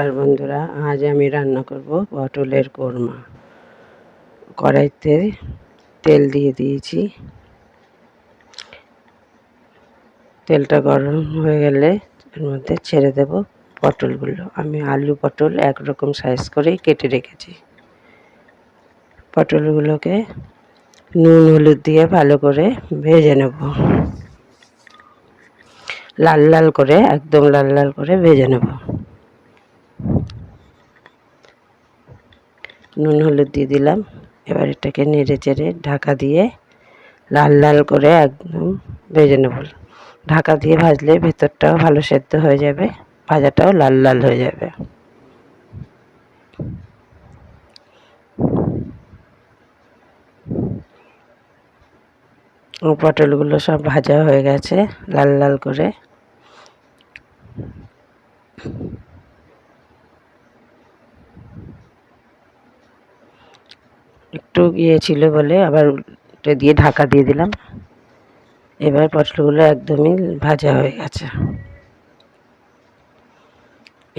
আর বন্ধুরা, আজ আমি রান্না করব পটলের কোরমা। কড়াইতে তেল দিয়ে দিয়েছি। তেলটা গরম হয়ে গেলে এর মধ্যে ছেড়ে দেব পটলগুলো। আমি আলু পটল একরকম সাইজ করেই কেটে রেখেছি। পটলগুলোকে নুন হলুদ দিয়ে ভালো করে ভেজে নেব। লাল লাল করে, একদম লাল লাল করে ভেজে নেব। নুন হলুদ দিয়ে দিলাম। এবার এটাকে নেড়ে চেড়ে ঢাকা দিয়ে লাল লাল করে একদম ভেজে নেব। ঢাকা দিয়ে ভাজলে ভেতরটাও ভালো সেদ্ধ হয়ে যাবে, ভাজাটাও লাল লাল হয়ে যাবে। পটলগুলো সব ভাজা হয়ে গেছে লাল লাল করে। একটু ছিল বলে আবার উল্টে দিয়ে ঢাকা দিয়ে দিলাম। এবার পটলগুলো একদমই ভাজা হয়ে গেছে।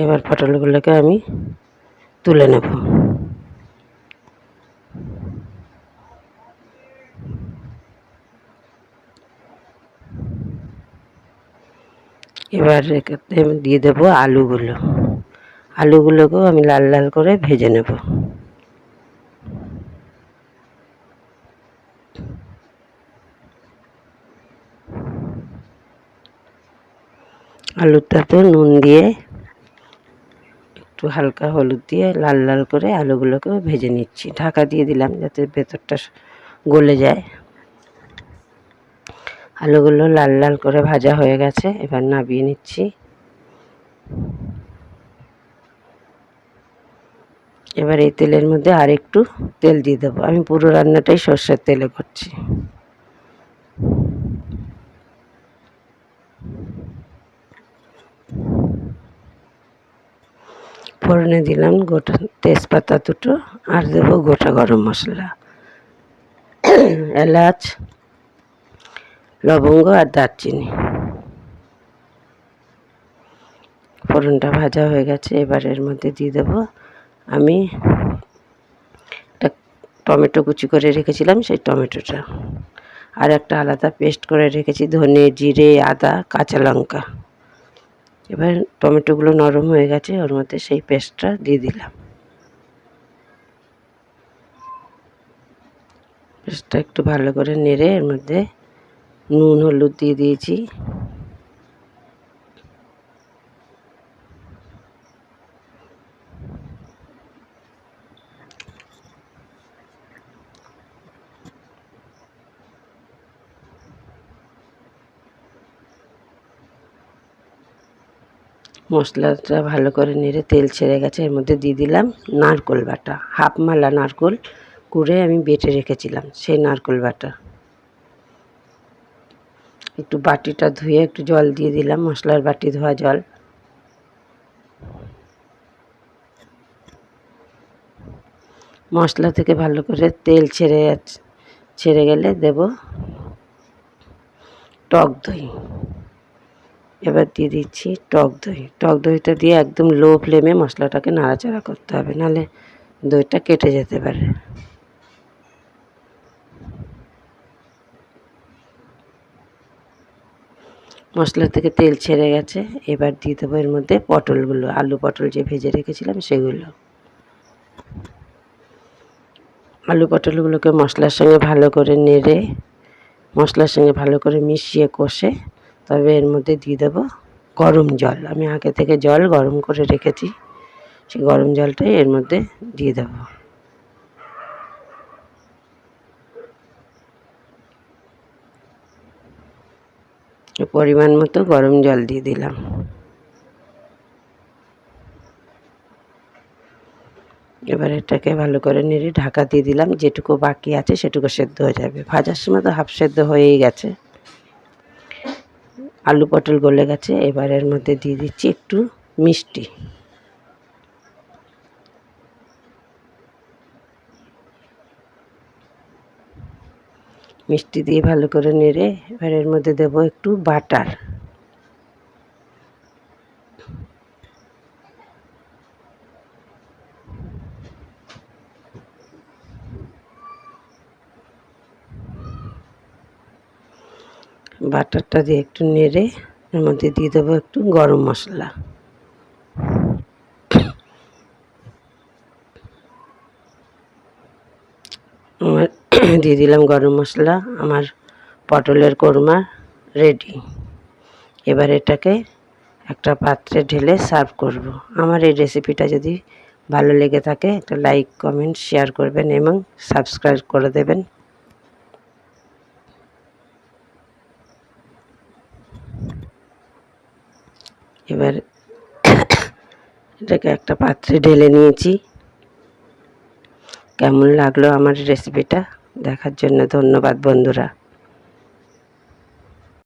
এবার পটলগুলোকে আমি তুলে নেব। এবার দিয়ে দেবো আলুগুলোকেও আমি লাল লাল করে ভেজে নেব। আলুটাতে নুন দিয়ে একটু হালকা হলুদ দিয়ে লাল লাল করে আলুগুলোকেও ভেজে নিচ্ছি। ঢাকা দিয়ে দিলাম যাতে ভেতরটা গলে যায়। আলুগুলো লাল লাল করে ভাজা হয়ে গেছে, এবার নামিয়ে নিচ্ছি। এবার এই তেলের মধ্যে আর একটু তেল দিয়ে দেবো। আমি পুরো রান্নাটাই সর্ষের তেলে করছি। ফোড়নে দিলাম গোটা তেজপাতা দুটো, আর দেবো গোটা গরম মশলা, এলাচ, লবঙ্গ আর দারচিনি। ফোড়নটা ভাজা হয়ে গেছে, এবার এর মধ্যে দিয়ে দেবো আমি একটা টমেটো কুচি করে রেখেছিলাম, সেই টমেটোটা, আর একটা আলাদা পেস্ট করে রেখেছি ধনে, জিরে, আদা, কাঁচা লঙ্কা। এবার টমেটোগুলো নরম হয়ে গেছে, ওর মধ্যে সেই পেস্টটা দিয়ে দিলাম। পেস্টটা একটু ভালো করে নেড়ে এর মধ্যে নুন হলুদ দিয়ে দিয়েছি। মশলাটা ভালো করে নেড়ে তেল ছেড়ে গেছে, এর মধ্যে দিয়ে দিলাম নারকেল বাটা। হাফ মালা নারকেল কুড়ে আমি বেটে রেখেছিলাম, সেই নারকেল বাটা। একটু বাটিটা ধুয়ে একটু জল দিয়ে দিলাম, মশলার বাটি ধোয়া জল। মশলা থেকে ভালো করে তেল ছেড়ে গেলে দেব টক দই। এবার দিয়ে দিচ্ছি টক দই। টক দইটা দিয়ে একদম লো ফ্লেমে মশলাটাকে নাড়াচাড়া করতে হবে, নাহলে দইটা কেটে যেতে পারে। মশলা থেকে তেল ছেড়ে গেছে, এবার দিয়ে দেবো এর মধ্যে পটলগুলো, আলু পটল যে ভেজে রেখেছিলাম সেগুলো। আলু পটলগুলোকে মশলার সঙ্গে ভালো করে নেড়ে, মশলার সঙ্গে ভালো করে মিশিয়ে কষে তবে এর মধ্যে দিয়ে দেবো গরম জল। আমি আগে থেকে জল গরম করে রেখেছি, সেই গরম জলটাই এর মধ্যে দিয়ে দেবো। পরিমাণ মতো গরম জল দিয়ে দিলাম। এবার এটাকে ভালো করে নেড়ে ঢাকা দিয়ে দিলাম। যেটুকু বাকি আছে সেটুকু সেদ্ধ হয়ে যাবে। ভাজার সময় তো হাফ সেদ্ধ হয়েই গেছে। আলু পটল গলে গেছে, এবার এর মধ্যে দিয়ে দিচ্ছি একটু মিষ্টি। মিষ্টি দিয়ে ভালো করে নেড়ে এবার এর মধ্যে দেবো একটু বাটার। বাটারটা দিয়ে একটু নেড়ে এর মধ্যে দিয়ে দেবো একটু গরম মশলা। আমার দিয়ে দিলাম গরম মশলা। আমার পটলের কোরমা রেডি। এবার এটাকে একটা পাত্রে ঢেলে সার্ভ করব। আমার এই রেসিপিটা যদি ভালো লেগে থাকে একটা লাইক, কমেন্ট, শেয়ার করবেন এবং সাবস্ক্রাইব করে দেবেন। এবার এটাকে একটা পাত্রে ঢেলে নিয়েছি। কেমন লাগলো আমার রেসিপিটা দেখার জন্য ধন্যবাদ বন্ধুরা।